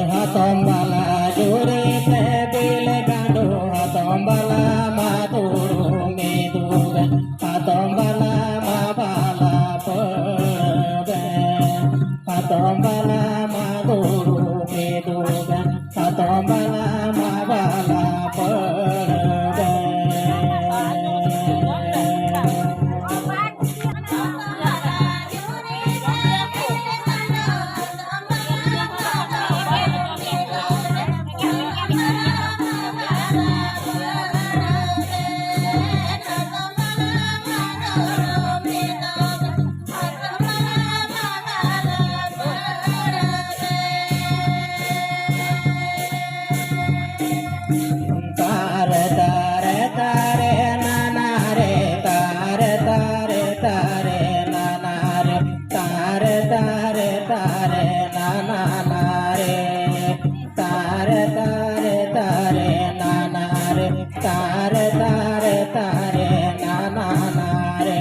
Hatombala juri tebil gandu hatombala maturu meduga hatombala mabala perbe hatombala maturu meduga hatombala mabala perbe Tare tare tare nana re tare tare tare nana re tare tare tare nana re tare tare tare nana re tare tare tare nana re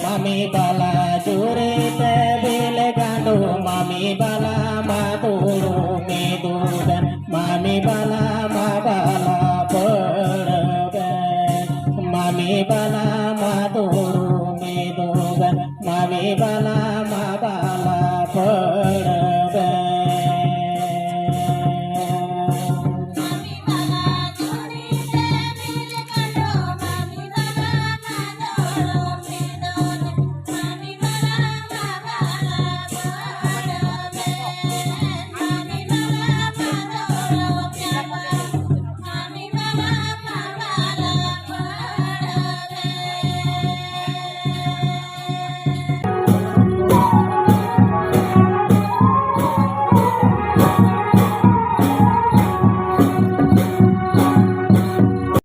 Mami bala juri tebil gandu mami bala maturu medugan mami bala mabala perbe mami bala maturu medugan mami bala